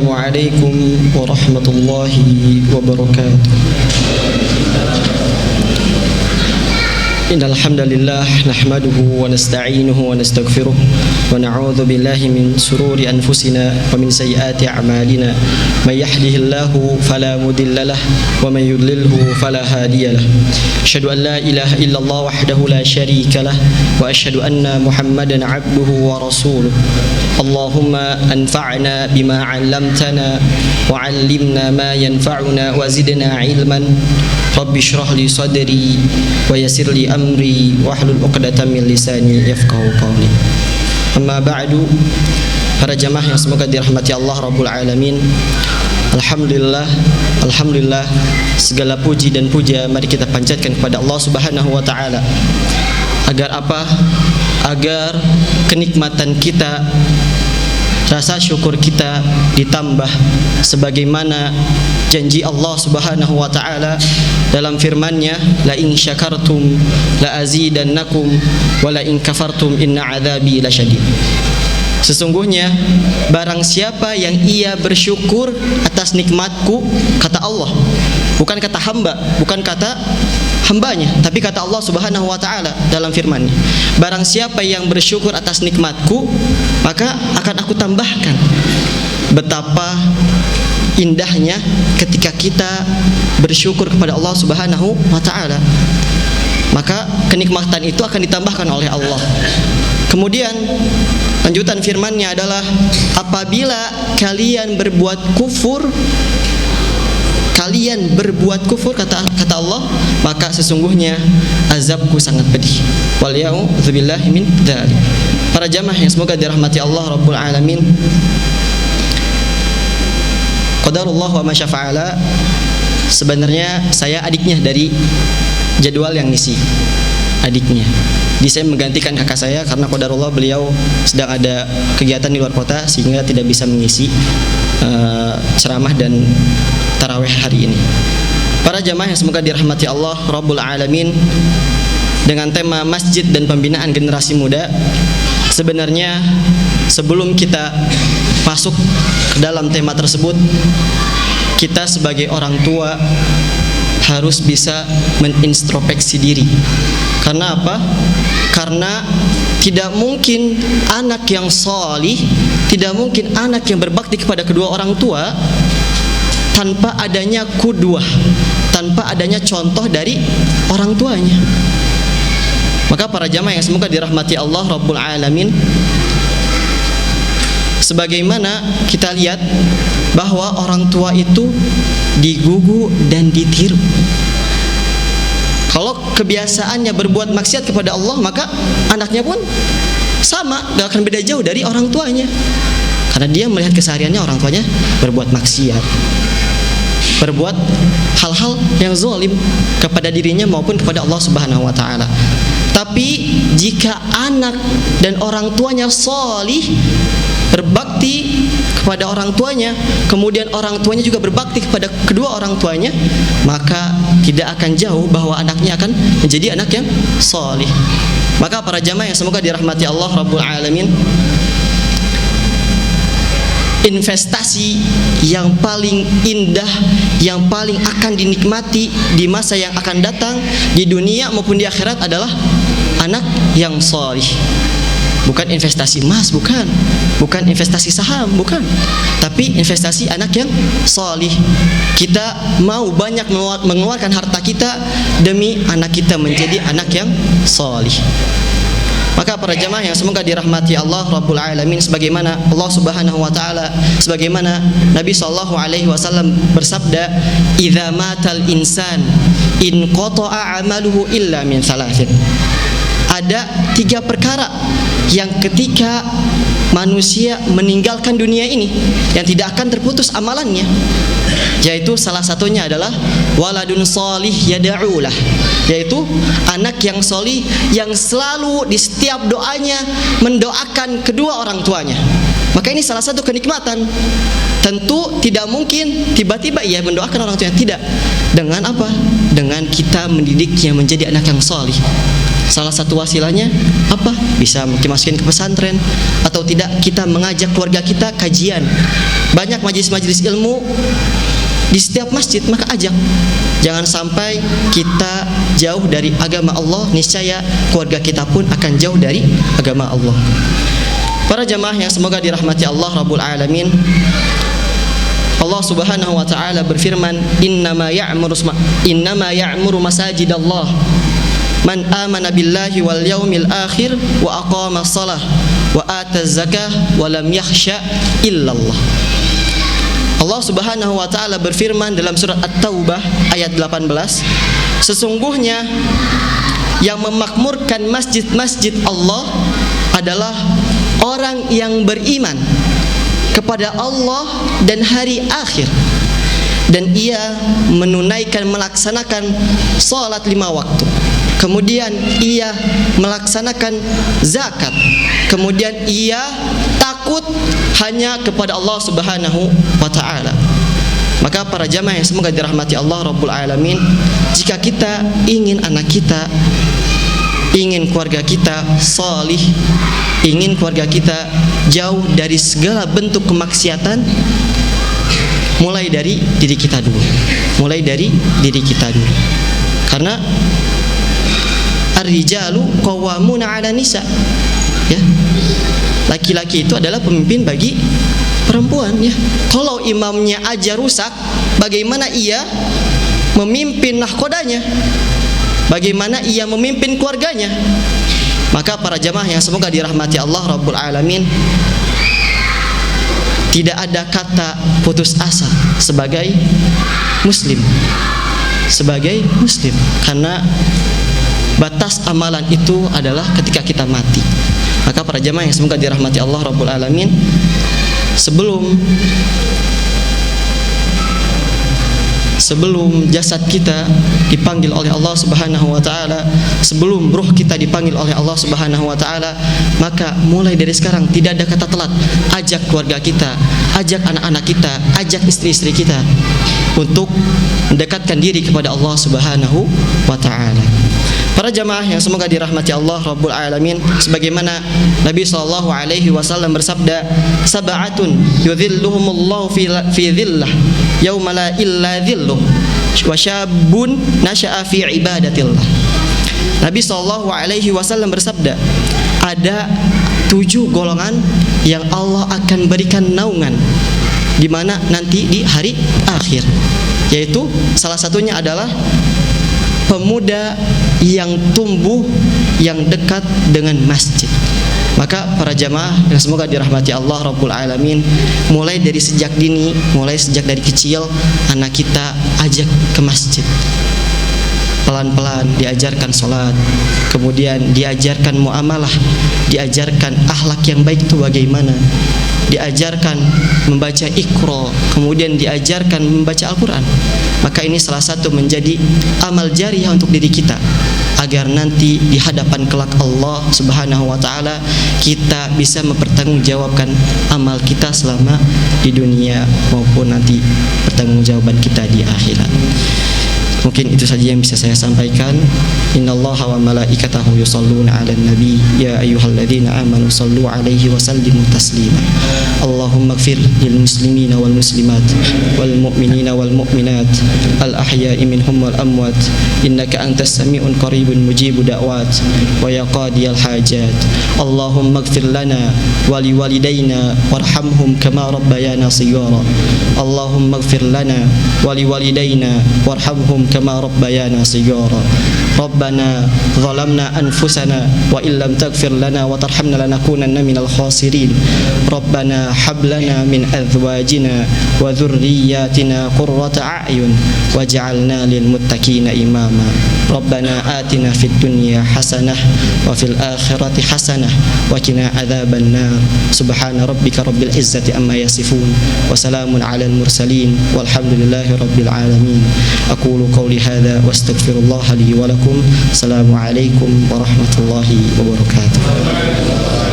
Assalamualaikum warahmatullahi wabarakatuh. Innal hamdalillah nahmaduhu wa nasta'inuhu wa nastaghfiruh wa na'udzu billahi min shururi anfusina wa min sayyiati a'malina may yahdihillahu fala mudhillalah wa may yudlilhu fala hadiyalah. Asyhadu an la ilaha illallah wahdahu la syarikalah wa asyhadu anna Muhammadan 'abduhu wa rasuluh. Allahumma anfa'na bima 'allamtana wa 'allimna ma yanfa'una wa zidna 'ilman. Rabbi shrah li sadri wa yassir li amri wahlul 'uqdatam min lisani yafqahu qawli. Amma ba'du, para jamaah yang semoga dirahmati Allah Rabbul Alamin. Alhamdulillah, alhamdulillah, segala puji dan puja mari kita panjatkan kepada Allah Subhanahu wa taala. Agar apa? Agar kenikmatan kita, rasa syukur kita ditambah sebagaimana janji Allah Subhanahu wa taala dalam firman-Nya, la in syakartum la azidannakum wa la in kafartum inna adzabi lasyadid. Sesungguhnya barang siapa yang ia bersyukur atas nikmatku, kata Allah, bukan kata hamba, bukan kata hambanya, tapi kata Allah Subhanahu wa taala dalam firman-Nya, barang siapa yang bersyukur atas nikmatku, maka akan aku tambahkan. Betapa indahnya ketika kita bersyukur kepada Allah Subhanahu wa taala, maka kenikmatan itu akan ditambahkan oleh Allah. Kemudian lanjutan firman-Nya adalah, apabila kalian berbuat kufur, kata Allah, maka sesungguhnya azabku sangat pedih. Waliya'udzubillahi min dzalik. Para jamaah yang semoga dirahmati Allah Rabbul Alamin. Qadarullah wa ma syafa'ala. Sebenarnya saya adiknya dari jadwal yang ngisi, adiknya. Jadi saya menggantikan kakak saya karena qadarullah beliau sedang ada kegiatan di luar kota sehingga tidak bisa mengisi ceramah dan tarawih hari ini. Para jamaah yang semoga dirahmati Allah Rabbul Alamin, dengan tema masjid dan pembinaan generasi muda, sebenarnya sebelum kita masuk ke dalam tema tersebut, kita sebagai orang tua harus bisa menintrospeksi diri. Karena apa? Karena tidak mungkin anak yang sholih, tidak mungkin anak yang berbakti kepada kedua orang tua tanpa adanya qudwah, tanpa adanya contoh dari orang tuanya. Maka para jamaah yang semoga dirahmati Allah Rabbul Alamin, sebagaimana kita lihat bahwa orang tua itu digugu dan ditiru. Kalau kebiasaannya berbuat maksiat kepada Allah, maka anaknya pun sama, gak akan beda jauh dari orang tuanya. Karena dia melihat kesehariannya orang tuanya berbuat maksiat, berbuat hal-hal yang zalim kepada dirinya maupun kepada Allah Subhanahu wa taala. Tapi jika anak dan orang tuanya sholih, berbakti kepada orang tuanya, kemudian orang tuanya juga berbakti kepada kedua orang tuanya, maka tidak akan jauh bahwa anaknya akan menjadi anak yang sholih. Maka para jamaah yang semoga dirahmati Allah Rabbul Alamin, investasi yang paling indah, yang paling akan dinikmati di masa yang akan datang di dunia maupun di akhirat adalah anak yang sholih. Bukan investasi emas, bukan investasi saham, bukan, tapi investasi anak yang sholih. Kita mau banyak mengeluarkan harta kita demi anak kita menjadi anak yang sholih. Maka para jamaah yang semoga dirahmati Allah Rabbul Alamin, sebagaimana Allah Subhanahu wa taala, sebagaimana Nabi sallallahu alaihi wasallam bersabda, "Idza matal insan in qata'a 'amaluhu illa min thalathin." Ada 3 perkara yang ketika manusia meninggalkan dunia ini yang tidak akan terputus amalannya, yaitu salah satunya adalah waladun sholih yad'ulah, yaitu anak yang sholih yang selalu di setiap doanya mendoakan kedua orang tuanya. Maka ini salah satu kenikmatan. Tentu tidak mungkin tiba-tiba ia mendoakan orang tuanya, tidak. Dengan apa? Dengan kita mendidiknya menjadi anak yang sholih. Salah satu wasilahnya apa? Bisa masukin ke pesantren, atau tidak kita mengajak keluarga kita kajian. Banyak majelis-majelis ilmu di setiap masjid, maka ajak. Jangan sampai kita jauh dari agama Allah, niscaya keluarga kita pun akan jauh dari agama Allah. Para jamaah yang semoga dirahmati Allah Rabbul Alamin, Allah Subhanahu wa taala berfirman, innama ya'muru masajidallah man amana billahi wal yaumil akhir wa aqama shalah wa ata zakah wa lam yakhsha illallah. Allah Subhanahu wa taala berfirman dalam surat At-Taubah ayat 18, sesungguhnya yang memakmurkan masjid-masjid Allah adalah orang yang beriman kepada Allah dan hari akhir, dan ia menunaikan, melaksanakan salat 5 waktu, kemudian ia melaksanakan zakat, kemudian ia takut hanya kepada Allah Subhanahu wa taala. Maka para jamaah yang semoga dirahmati Allah Rabbul Alamin, jika kita ingin anak kita, ingin keluarga kita salih, ingin keluarga kita jauh dari segala bentuk kemaksiatan, mulai dari diri kita dulu. Mulai dari diri kita dulu. Karena ar-rijalu qawwamuna 'ala nisa. Ya. Laki-laki itu adalah pemimpin bagi perempuan, ya. Kalau imamnya aja rusak, bagaimana ia memimpin nahkodanya? Bagaimana ia memimpin keluarganya? Maka para jamaah yang semoga dirahmati Allah Rabbul Alamin, tidak ada kata putus asa sebagai muslim. Sebagai muslim, karena batas amalan itu adalah ketika kita mati. Maka para jamaah yang semoga dirahmati Allah Rabbul Alamin, sebelum jasad kita dipanggil oleh Allah Subhanahu wa taala, sebelum ruh kita dipanggil oleh Allah Subhanahu wa taala, maka mulai dari sekarang tidak ada kata telat. Ajak keluarga kita, ajak anak-anak kita, ajak istri-istri kita untuk mendekatkan diri kepada Allah Subhanahu wa taala. Para jamaah yang semoga dirahmati Allah Rabbul Alamin, sebagaimana Nabi sallallahu alaihi wasallam bersabda, sab'atun yudhilluhumullahu fi dhillah yauma la illa dhilluh wa syabun nasha'a fi ibadatillah. Nabi sallallahu alaihi wasallam bersabda, ada 7 golongan yang Allah akan berikan naungan di mana nanti di hari akhir, yaitu salah satunya adalah pemuda yang tumbuh yang dekat dengan masjid. Maka para jamaah yang semoga dirahmati Allah Rabbul Alamin, mulai dari sejak dini, mulai sejak dari kecil, anak kita ajak ke masjid. Pelan-pelan diajarkan sholat, kemudian diajarkan muamalah, diajarkan akhlak yang baik itu bagaimana, diajarkan membaca Iqra, kemudian diajarkan membaca Al-Quran. Maka ini salah satu menjadi amal jariah untuk diri kita, agar nanti di hadapan kelak Allah Subhanahu wa taala kita bisa mempertanggungjawabkan amal kita selama di dunia maupun nanti pertanggungjawaban kita di akhirat. Mungkin itu saja yang bisa saya sampaikan. Innallaha wa malaikatahu yusholluna 'alan nabi ya ayyuhalladzina amanu shallu 'alaihi wa sallimu taslima. Allahumma ighfir lil muslimina wal muslimat wal mu'minina wal mu'minat al ahya'i minhum wal amwat innaka antas sami'un qaribun mujibu da'wat wa ya qadiyal hajat. Allahumma ighfir lana wa liwalidayna warhamhum kama rabbayana shighara. Allahumma ighfir lana wa liwalidayna warhamhum kama rabbayana shighara. Rabbana zalamna anfusana wa illam taghfir lana wa tarhamna lanakunanna minal khasirin. Rabbana hab lana min azwajina wa dhurriyyatina qurrata a'yun waj'alna lil muttaqina imama. Rabbana atina fid dunya hasanah wa fil akhirati hasanah wa qina adzaban nar. Subhana rabbika rabbil izzati amma yasifun wa salamun alal mursalin walhamdulillahi rabbil alamin. Aqulu qawli hadza wa astaghfirullah li wa lakum. Assalamualaikum warahmatullahi wabarakatuh.